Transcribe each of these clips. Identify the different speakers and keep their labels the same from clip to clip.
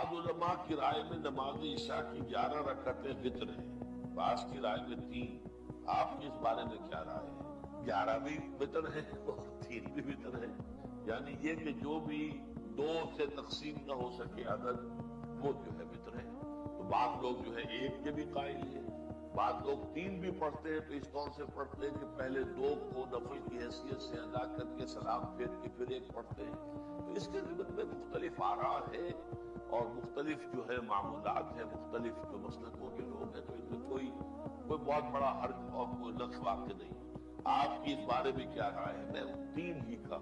Speaker 1: بعض علماء کی رائے میں نماز عشاء کی 11 رکعتیں وتر ہیں، بعض کی رائے میں 3۔ آپ کی اس بارے میں کیا رائے ہے؟ 11 بھی وتر ہے اور 3 بھی وتر ہے، یعنی یہ کہ جو بھی 2 سے تقسیم نہ ہو سکے عدد وہ جو ہے وتر ہے۔ تو بعض لوگ جو ہے 1 کے بھی قائل ہیں، بعض لوگ 3 بھی پڑھتے ہیں۔ تو اس طور سے پڑھتے ہیں کہ پہلے 2 کو نفل کی حیثیت سے ادا کر کے سلام پھیر کے پھر 1 پڑھتے ہیں۔ تو اس کے ضمن میں مختلف آراء ہے اور مختلف جو ہے معمولات ہیں، مختلف جو مسلکوں کے لوگ ہیں، تو ان میں کوئی بہت بڑا حرج اور کوئی لفظ واقع نہیں۔ آپ کی اس بارے میں کیا رائے ہے؟ میں 3 ہی کا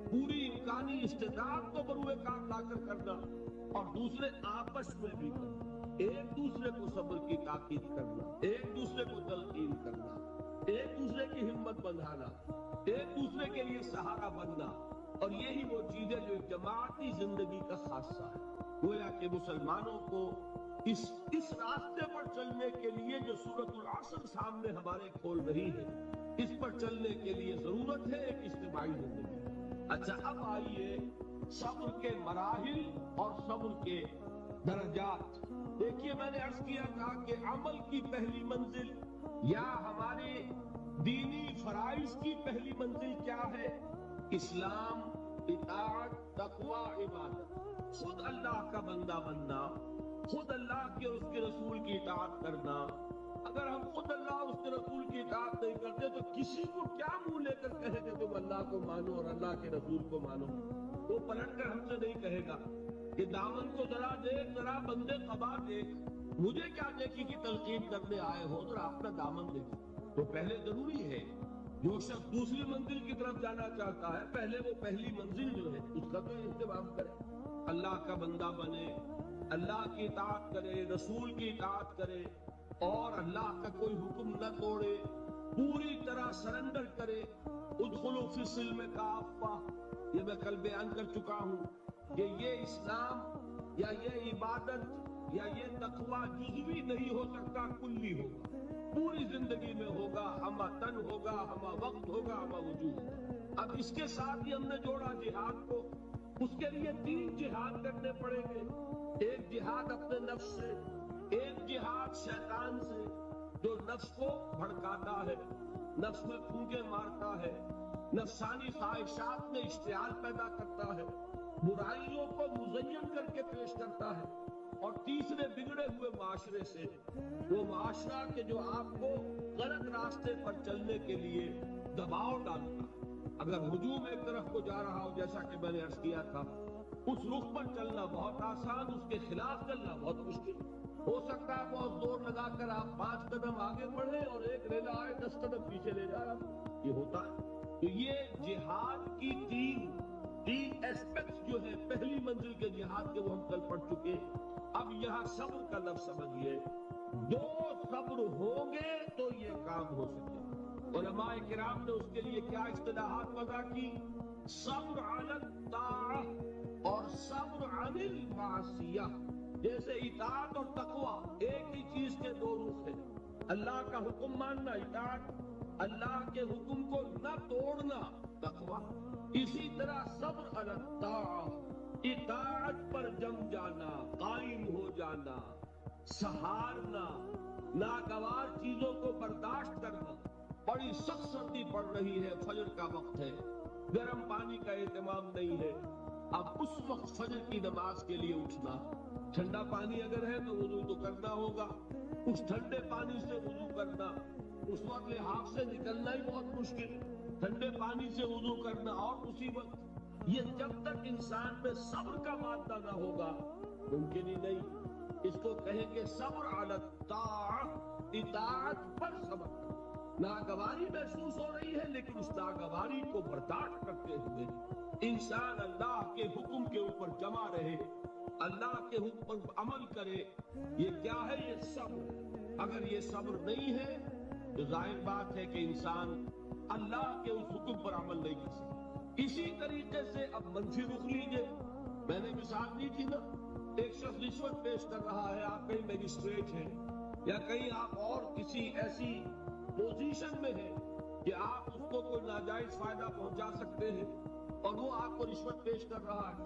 Speaker 2: پوری امکانی استطاعت کو بروئے کام لا کر کرنا اور دوسرے آپس میں بھی کرنا، ایک دوسرے کو صبر کی تاکید کرنا، ایک دوسرے کو تلقین کرنا، ایک دوسرے کی ہمت بندھانا، ایک دوسرے کے لیے سہارا بننا، اور یہی وہ چیزیں جو جماعتی زندگی کا خاصہ ہے۔ گویا کہ مسلمانوں کو اس راستے پر چلنے کے لیے جو سورۃ العصر سامنے ہمارے کھول رہی ہے، اس پر چلنے کے لیے ضرورت ہے ایک اجتماعی زندگی۔ اچھا، اب آئیے صبر کے مراحل اور صبر کے درجات۔ دیکھیے، میں نے عرض کیا تھا کہ عمل کی پہلی منزل یا ہمارے دینی فرائض کی پہلی منزل کیا ہے؟ اسلام، اطاعت، تقوی، عبادت۔ خود اللہ کا بندہ بننا، خود اللہ کے اور اس کے رسول کی اطاعت کرنا۔ اگر ہم خود اللہ اور اس کے رسول کی اطاعت نہیں کرتے تو کسی کو کیا منہ لے کر کہے کہ تم اللہ کو مانو اور اللہ کے رسول کو مانو؟ وہ پلٹ کر ہم سے نہیں کہے گا کہ دامن کو ذرا دیکھ، ذرا بندے قبا دیکھ، مجھے کیا نیکی کی تلقین کرنے آئے ہو، ذرا اپنا دامن دیکھو۔ تو پہلے ضروری ہے جو شخص دوسری منزل کی طرف جانا چاہتا ہے، پہلے وہ پہلی منزل جو ہے اس کا تو اہتمام کرے، اللہ کا بندہ بنے، اللہ کی اطاعت کرے، رسول کی اطاعت کرے اور اللہ کا کوئی حکم نہ توڑے، پوری طرح سرنڈر کرے۔ ادخلوا فی السلم کافہ، یہ میں کل بیان کر چکا ہوں کہ یہ اسلام یا یہ عبادت یا یہ تقوی جزوی نہیں ہو سکتا، کلی ہوگا، پوری زندگی میں ہوگا، ہمہ تن ہوگا، ہمہ وقت ہوگا، ہمہ وجود ہوگا۔ اب اس کے ساتھ ہی ہم نے جوڑا جہاد کو۔ اس کے لیے 3 جہاد کرنے پڑیں گے۔ ایک جہاد اپنے نفس سے، ایک جہاد شیطان سے جو نفس کو بھڑکاتا ہے، نفس میں پھونکے مارتا ہے، نفسانی خواہشات میں اشتعال پیدا کرتا ہے، برائیوں کو مزین کر کے پیش کرتا ہے۔ اور تیسرے بگڑے ہوئے معاشرے سے، وہ معاشرہ کے جو آپ کو غلط راستے پر چلنے کے لیے دباؤ ڈالتا ہے۔ اگر ہجوم ایک طرف کو جا رہا ہو، جیسا کہ میں نے عرض کیا تھا، اس رخ پر چلنا بہت آسان، اس کے خلاف چلنا بہت مشکل۔ ہو سکتا ہے بہت زور لگا کر آپ 5 قدم آگے بڑھیں اور ایک ریلا آئے 10 قدم پیچھے لے جائے، یہ ہوتا ہے۔ تو یہ جہاد کی 3 ایسپیکٹس جو ہے پہلی منزل کے جہاد کے، وہ ہم کل پڑھ چکے۔ اب یہاں صبر کا لفظ سمجھیے، 2 صبر ہوں گے تو یہ کام ہو سکے۔ علماء کرام نے اس کے لیے کیا اصطلاحات وضع کی؟ صبر علی الطاعہ اور صبر عن المعصیہ۔ جیسے اطاعت اور تقوی ایک ہی چیز کے 2 رخ ہیں، اللہ کا حکم ماننا اطاعت، اللہ کے حکم کو نہ توڑنا تقوی۔ اسی طرح صبر علی الطاعہ، اطاعت پر جم جانا، قائم ہو جانا، سہارنا، ناگوار چیزوں کو برداشت کرنا۔ بڑی سخت سردی پڑ رہی ہے، فجر کا وقت ہے، گرم پانی کا اہتمام نہیں ہے، اب اس وقت فجر کی نماز کے لیے اٹھنا، ٹھنڈا پانی اگر ہے تو وضو تو کرنا ہوگا، اس ٹھنڈے پانی سے وضو کرنا، اس وقت لحاظ سے نکلنا ہی بہت مشکل، ٹھنڈے پانی سے وضو کرنا اور مصیبت۔ یہ جب تک انسان میں صبر کا مادہ نہ ہوگا ممکن ہی نہیں۔ اس کو کہیں گے صبر علی الطاعہ، اطاعت پر صبر کرنا۔ ناگواری محسوس ہو رہی ہے لیکن اس ناگواری کو برداشت کرتے ہوئے انسان اللہ کے حکم کے اوپر جمع رہے، اللہ کے حکم پر عمل کرے۔ یہ کیا ہے؟ یہ صبر۔ اگر یہ صبر نہیں ہے تو ظاہر بات ہے کہ انسان اللہ کے اس حکم پر عمل نہیں کر سکتا۔ اسی طریقے سے اب منفی رخ لیجئے، میں نے مثال دی تھی نا، ایک شخص رشوت پیش کر رہا ہے، آپ کہیں میجسٹریٹ ہیں یا کہیں آپ اور کسی ایسی پوزیشن میں ہیں کہ آپ اس کو کوئی ناجائز فائدہ پہنچا سکتے ہیں اور وہ آپ کو رشوت پیش کر رہا ہے۔